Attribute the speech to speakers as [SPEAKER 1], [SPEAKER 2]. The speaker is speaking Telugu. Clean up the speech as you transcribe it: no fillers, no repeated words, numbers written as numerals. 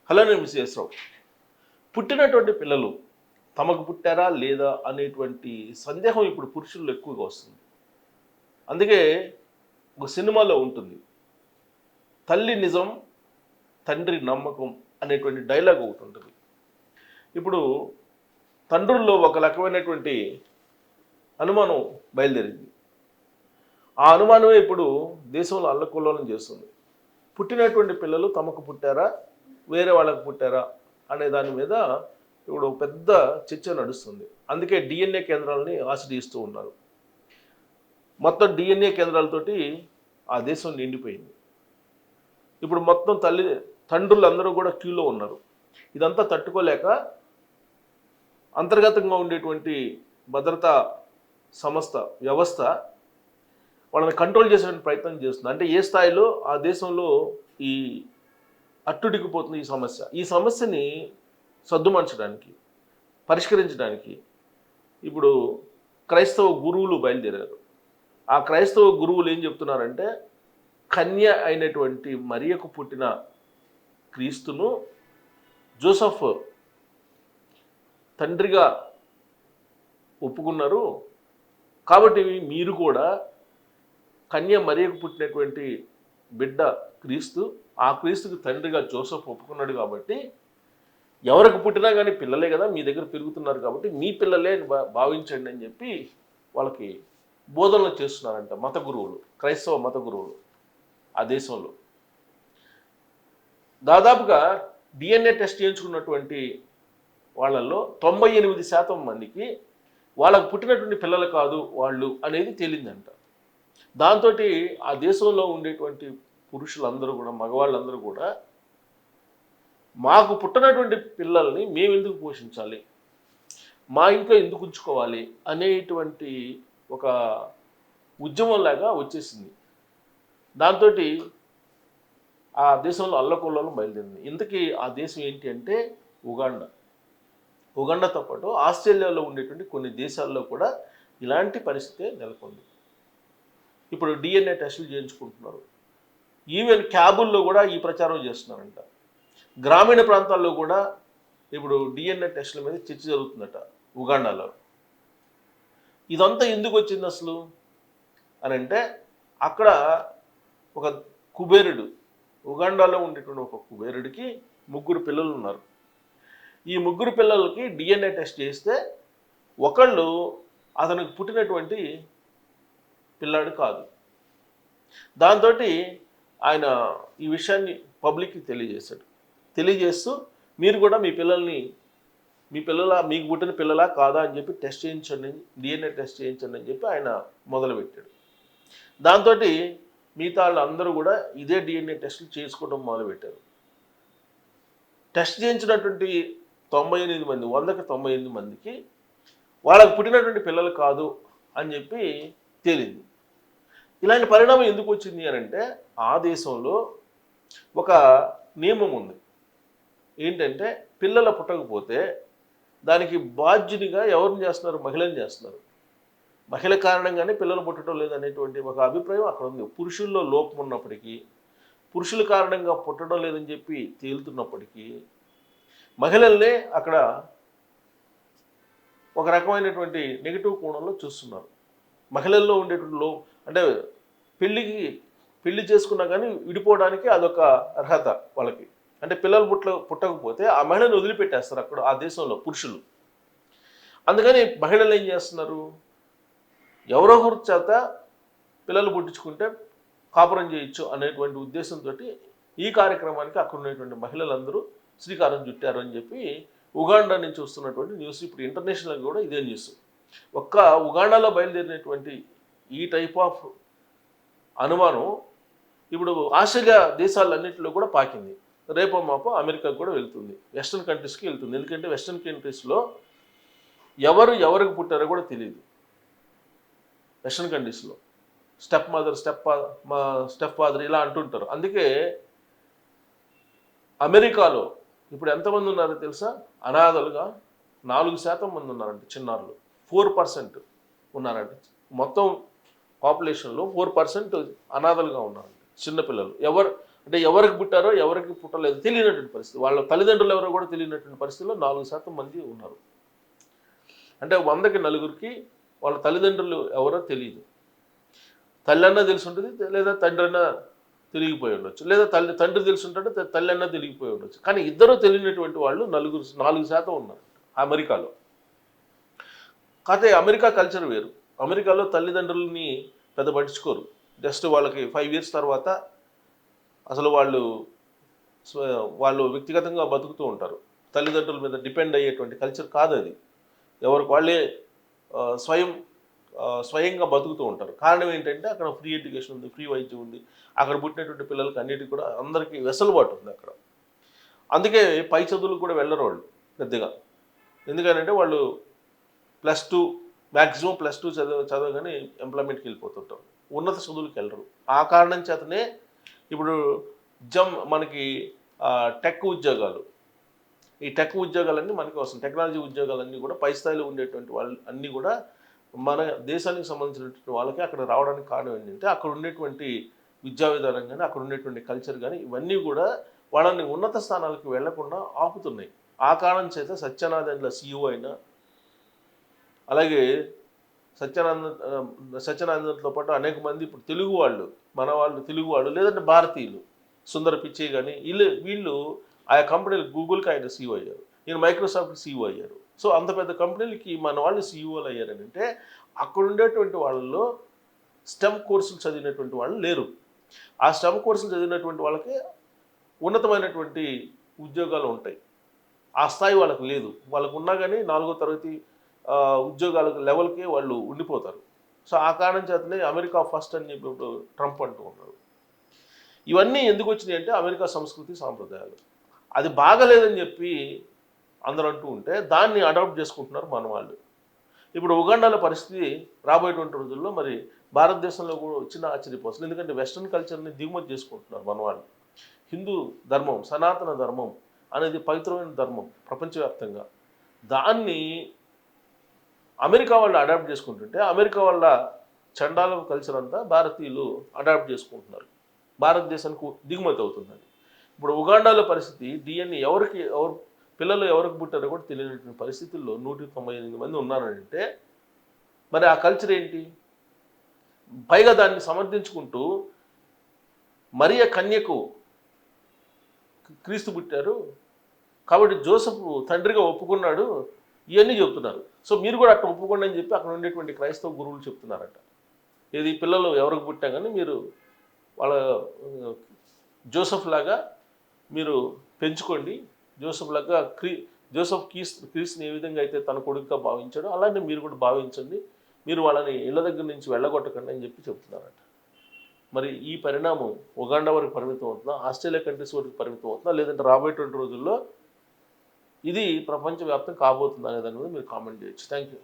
[SPEAKER 1] హలో, నేను మిస్ఎస్ రావు. పుట్టినటువంటి పిల్లలు తమకు పుట్టారా లేదా అనేటువంటి సందేహం ఇప్పుడు పురుషుల్లో ఎక్కువగా వస్తుంది. అందుకే ఒక సినిమాలో ఉంటుంది, తల్లి నిజం తండ్రి నమ్మకం అనేటువంటి డైలాగ్ ఒకటి ఉంటుంది. ఇప్పుడు తండ్రుల్లో ఒక రకమైనటువంటి అనుమానం బయలుదేరింది. ఆ అనుమానమే ఇప్పుడు దేశంలో అల్లకల్లోలం చేస్తుంది. పుట్టినటువంటి పిల్లలు తమకు పుట్టారా వేరే వాళ్ళకు పుట్టారా అనే దాని మీద ఇప్పుడు పెద్ద చర్చ నడుస్తుంది. అందుకే డిఎన్ఏ కేంద్రాలని ఆశ్రయిస్తూ ఉన్నారు. మొత్తం డిఎన్ఏ కేంద్రాలతోటి ఆ దేశం నిండిపోయింది. ఇప్పుడు మొత్తం తండ్రులందరూ కూడా క్యూలో ఉన్నారు. ఇదంతా తట్టుకోలేక అంతర్గతంగా ఉండేటువంటి భద్రతా వ్యవస్థ వాళ్ళని కంట్రోల్ చేసే ప్రయత్నం చేస్తుంది. అంటే ఏ స్థాయిలో ఆ దేశంలో ఈ అట్టుడికిపోతుంది ఈ సమస్యని సద్దుమణచడానికి, పరిష్కరించడానికి ఇప్పుడు క్రైస్తవ గురువులు బయలుదేరారు. ఆ క్రైస్తవ గురువులు ఏం చెప్తున్నారంటే, కన్య అయినటువంటి మరియకు పుట్టిన క్రీస్తును జోసెఫ్ తండ్రిగా ఒప్పుకున్నారు. కాబట్టి మీరు కూడా కన్య మరియకు పుట్టినటువంటి బిడ్డ క్రీస్తు, ఆ క్రీస్తుకి తండ్రిగా జోసెఫ్ ఒప్పుకున్నాడు. కాబట్టి ఎవరికి పుట్టినా కానీ పిల్లలే కదా, మీ దగ్గర పెరుగుతున్నారు కాబట్టి మీ పిల్లలే భావించండి అని చెప్పి వాళ్ళకి బోధనలు చేస్తున్నారంట మత గురువులు, క్రైస్తవ మత గురువులు ఆ దేశంలో. దాదాపుగా డిఎన్ఏ టెస్ట్ చేయించుకున్నటువంటి వాళ్ళల్లో 98% మందికి వాళ్ళకు పుట్టినటువంటి పిల్లలు కాదు వాళ్ళు అనేది తేలిందంట. దాంతో ఆ దేశంలో ఉండేటువంటి పురుషులందరూ కూడా, మగవాళ్ళందరూ కూడా, మాకు పుట్టినటువంటి పిల్లల్ని మేము ఎందుకు పోషించాలి, మా ఇంట్లో ఎందుకు ఉంచుకోవాలి అనేటువంటి ఒక ఉద్యమంలాగా వచ్చేసింది. దాంతో ఆ దేశంలో అల్లకొల్లోలం బయలుదేరింది. ఇంతకీ ఆ దేశం ఏంటి అంటే ఉగాండాతో పాటు ఆస్ట్రేలియాలో ఉండేటువంటి కొన్ని దేశాల్లో కూడా ఇలాంటి పరిస్థితే నెలకొంది. ఇప్పుడు డిఎన్ఏ టెస్టులు చేయించుకుంటున్నారు. ఈవెన్ క్యాబుల్లో కూడా ఈ ప్రచారం చేస్తున్నారంట. గ్రామీణ ప్రాంతాల్లో కూడా ఇప్పుడు డిఎన్ఏ టెస్టుల మీద చర్చ జరుగుతుందట ఉగాండాలో. ఇదంతా ఎందుకు వచ్చింది అసలు అని అంటే, అక్కడ ఒక కుబేరుడు, ఉగాండాలో ఉండేటువంటి ఒక కుబేరుడికి 3 పిల్లలు ఉన్నారు. ఈ 3 పిల్లలకి డిఎన్ఏ టెస్ట్ చేస్తే ఒకళ్ళు అతనికి పుట్టినటువంటి పిల్లాడు కాదు. దాంతో ఆయన ఈ విషయాన్ని పబ్లిక్కి తెలియజేస్తూ మీరు కూడా మీకు పుట్టిన పిల్లలా కాదా అని చెప్పి టెస్ట్ చేయించండి, డిఎన్ఏ టెస్ట్ చేయించండి అని చెప్పి ఆయన మొదలుపెట్టాడు. దాంతో మిగతా వాళ్ళందరూ కూడా ఇదే డిఎన్ఏ టెస్టులు చేసుకోవడం మొదలుపెట్టారు. టెస్ట్ చేయించినటువంటి 98 మంది, 100కి 98 మందికి వాళ్ళకు పుట్టినటువంటి పిల్లలు కాదు అని చెప్పి తేలింది. ఇలాంటి పరిణామం ఎందుకు వచ్చింది అని అంటే, ఆ దేశంలో ఒక నియమం ఉంది. ఏంటంటే, పిల్లలు పుట్టకపోతే దానికి బాధ్యునిగా ఎవరిని చేస్తున్నారు? మహిళని చేస్తున్నారు. మహిళ కారణంగానే పిల్లలు పుట్టడం లేదనేటువంటి ఒక అభిప్రాయం అక్కడ ఉంది. పురుషుల్లో లోపం ఉన్నప్పటికీ, పురుషుల కారణంగా పుట్టడం లేదని చెప్పి తేలుతున్నప్పటికీ, మహిళల్నే అక్కడ ఒక రకమైనటువంటి నెగిటివ్ కోణంలో చూస్తున్నారు. మహిళల్లో ఉండేటువంటి అంటే పెళ్లి చేసుకున్నా కానీ విడిపోవడానికి అదొక అర్హత వాళ్ళకి. అంటే పిల్లలు పుట్టకపోతే ఆ మహిళను వదిలిపెట్టేస్తారు అక్కడ ఆ దేశంలో పురుషులు. అందుకని మహిళలు ఏం చేస్తున్నారు? ఎవరో ఒకరి చేత పిల్లలు పుట్టించుకుంటే కాపురం చేయొచ్చు అనేటువంటి ఉద్దేశంతో ఈ కార్యక్రమానికి అక్కడ ఉన్నటువంటి మహిళలందరూ శ్రీకారం చుట్టారు అని చెప్పి ఉగాండా నుంచి వస్తున్నటువంటి న్యూస్. ఇప్పుడు ఇంటర్నేషనల్ కూడా ఇదే న్యూస్. ఒక్క ఉగాండాలో బయలుదేరినటువంటి ఈ టైప్ ఆఫ్ అనుమానం ఇప్పుడు ఆస్ట్రేలియా దేశాలన్నింటిలో కూడా పాకింది. రేపో మాపో అమెరికాకు కూడా వెళ్తుంది, వెస్ట్రన్ కంట్రీస్కి వెళ్తుంది. ఎందుకంటే వెస్ట్రన్ కంట్రీస్లో ఎవరికి పుట్టారో కూడా తెలియదు. వెస్ట్రన్ కంట్రీస్లో స్టెప్ మదర్, స్టెప్ ఫాదర్ ఇలా అంటుంటారు. అందుకే అమెరికాలో ఇప్పుడు ఎంతమంది ఉన్నారో తెలుసా? అనాథలుగా 4% మంది ఉన్నారంట. చిన్నారులు 4% ఉన్నారంట. మొత్తం పాపులేషన్లో 4% అనాథలుగా ఉన్నారంట, చిన్నపిల్లలు. అంటే ఎవరికి పుట్టారో ఎవరికి పుట్టలేదు తెలియనటువంటి పరిస్థితి, వాళ్ళ తల్లిదండ్రులు ఎవరో కూడా తెలియనటువంటి పరిస్థితిలో 4% మంది ఉన్నారు. అంటే 100కి నలుగురికి వాళ్ళ తల్లిదండ్రులు ఎవరో తెలియదు. తల్లి అన్నా తెలిసి ఉంటుంది, లేదా తండ్రి అన్నా తెలిగిపోయి ఉండొచ్చు, లేదా తండ్రి తెలిసి ఉంటాడు, తల్లి అన్నా తెలిగిపోయి ఉండొచ్చు. కానీ ఇద్దరు తెలియనటువంటి వాళ్ళు 4% ఉన్నారు అమెరికాలో. కాకపోతే అమెరికా కల్చర్ వేరు. అమెరికాలో తల్లిదండ్రులని పెద్ద పట్టించుకోరు. జస్ట్ వాళ్ళకి 5 ఇయర్స్ తర్వాత అసలు వాళ్ళు వ్యక్తిగతంగా బతుకుతూ ఉంటారు. తల్లిదండ్రుల మీద డిపెండ్ అయ్యేటువంటి కల్చర్ కాదు అది. ఎవరికి వాళ్ళే స్వయంగా బతుకుతూ ఉంటారు. కారణం ఏంటంటే అక్కడ ఫ్రీ ఎడ్యుకేషన్ ఉంది, ఫ్రీ వైద్యం ఉంది. అక్కడ పుట్టినటువంటి పిల్లలకి అన్నిటికీ కూడా అందరికీ వెసులుబాటు ఉంది అక్కడ. అందుకే పై చదువులకు కూడా వెళ్ళరు వాళ్ళు పెద్దగా. ఎందుకంటే వాళ్ళు +2 మ్యాక్సిమం +2 చదవగానే ఎంప్లాయ్మెంట్కి వెళ్ళిపోతుంటారు, ఉన్నత చదువులకు వెళ్ళరు. ఆ కారణం చేతనే ఇప్పుడు మనకి టెక్ ఉద్యోగాలు, ఈ టెక్ ఉద్యోగాలన్నీ మనకి వస్తుంది. టెక్నాలజీ ఉద్యోగాలన్నీ కూడా పై స్థాయిలో ఉండేటువంటి వాళ్ళు అన్నీ కూడా మన దేశానికి సంబంధించినటువంటి వాళ్ళకి అక్కడ రావడానికి కారణం ఏంటంటే అక్కడ ఉండేటువంటి విద్యా విధానం కానీ, అక్కడ ఉండేటువంటి కల్చర్ కానీ, ఇవన్నీ కూడా వాళ్ళని ఉన్నత స్థానాలకు వెళ్లకుండా ఆపుతున్నాయి. ఆ కారణం చేత సత్యనారాయణల CEO అయినా, అలాగే సత్యనారాయణతో పాటు అనేక మంది ఇప్పుడు తెలుగు వాళ్ళు, మన వాళ్ళు తెలుగు వాళ్ళు, లేదంటే భారతీయులు, సుందర పిచ్చే కానీ వీళ్ళు ఆయా కంపెనీలు, గూగుల్కి ఆయన CEO అయ్యారు, ఈయన మైక్రోసాఫ్ట్ CEO అయ్యారు. సో అంత పెద్ద కంపెనీలకి మన వాళ్ళు CEOలు అయ్యారని అంటే అక్కడ ఉండేటువంటి వాళ్ళలో స్టెమ్ కోర్సులు చదివినటువంటి వాళ్ళు లేరు. ఆ స్టెమ్ కోర్సులు చదివినటువంటి వాళ్ళకి ఉన్నతమైనటువంటి ఉద్యోగాలు ఉంటాయి. ఆ స్థాయి వాళ్ళకి లేదు. వాళ్ళకు ఉన్నా కానీ 4వ తరగతి ఉద్యోగాల లెవెల్కే వాళ్ళు ఉండిపోతారు. సో ఆ కారణం చేతనే అమెరికా ఫస్ట్ అని చెప్పి ఇప్పుడు ట్రంప్ అంటూ ఉన్నారు. ఇవన్నీ ఎందుకు వచ్చినాయి అంటే అమెరికా సంస్కృతి సాంప్రదాయాలు. అది బాగలేదని చెప్పి అందరూ అంటూ ఉంటే దాన్ని అడాప్ట్ చేసుకుంటున్నారు మన వాళ్ళు. ఇప్పుడు ఉగాండాలో పరిస్థితి రాబోయేటువంటి రోజుల్లో మరి భారతదేశంలో కూడా వచ్చిన ఆశ్చర్యపోతుంది. ఎందుకంటే వెస్ట్రన్ కల్చర్ని దిగుమతి చేసుకుంటున్నారు మన వాళ్ళు. హిందూ ధర్మం, సనాతన ధర్మం అనేది పవిత్రమైన ధర్మం ప్రపంచవ్యాప్తంగా. దాన్ని అమెరికా వాళ్ళు అడాప్ట్ చేసుకుంటుంటే అమెరికా వాళ్ళ చండాల కల్చర్ అంతా భారతీయులు అడాప్ట్ చేసుకుంటున్నారు. భారతదేశానికి దిగుమతి అవుతుందని. ఇప్పుడు ఉగాండాలో పరిస్థితి DNA ఎవరు పిల్లలు ఎవరికి పుట్టారో కూడా తెలియనటువంటి పరిస్థితుల్లో 198 మంది ఉన్నారంటే మరి ఆ కల్చర్ ఏంటి? పైగా దాన్ని సమర్థించుకుంటూ మరియ కన్యకు క్రీస్తు పుట్టారు కాబట్టి జోసెఫ్ తండ్రిగా ఒప్పుకున్నాడు, ఇవన్నీ చెప్తున్నారు. సో మీరు కూడా అట్లా ఒప్పుకోండి అని చెప్పి అక్కడ ఉండేటువంటి క్రైస్తవ గురువులు చెప్తున్నారట. ఇది పిల్లలు ఎవరికి పుట్టా కానీ మీరు వాళ్ళ జోసెఫ్ లాగా మీరు పెంచుకోండి, జోసెఫ్ లాగా జోసెఫ్ క్రీస్తుని ఏ విధంగా అయితే తన కొడుకుగా భావించాడో అలానే మీరు కూడా భావించండి, మీరు వాళ్ళని ఇళ్ళ దగ్గర నుంచి వెళ్ళగొట్టకండి అని చెప్పి చెప్తున్నారట. మరి ఈ పరిణామం ఉగాండా వరకు పరిమితం అవుతుందా, ఆస్ట్రేలియా కంట్రీస్ వరకు పరిమితం అవుతుందా, లేదంటే రాబోయేటువంటి రోజుల్లో ఇది ప్రపంచవ్యాప్తం కాబోతుందా అనే దాని మీద మీరు కామెంట్ చేయొచ్చు. Thank you.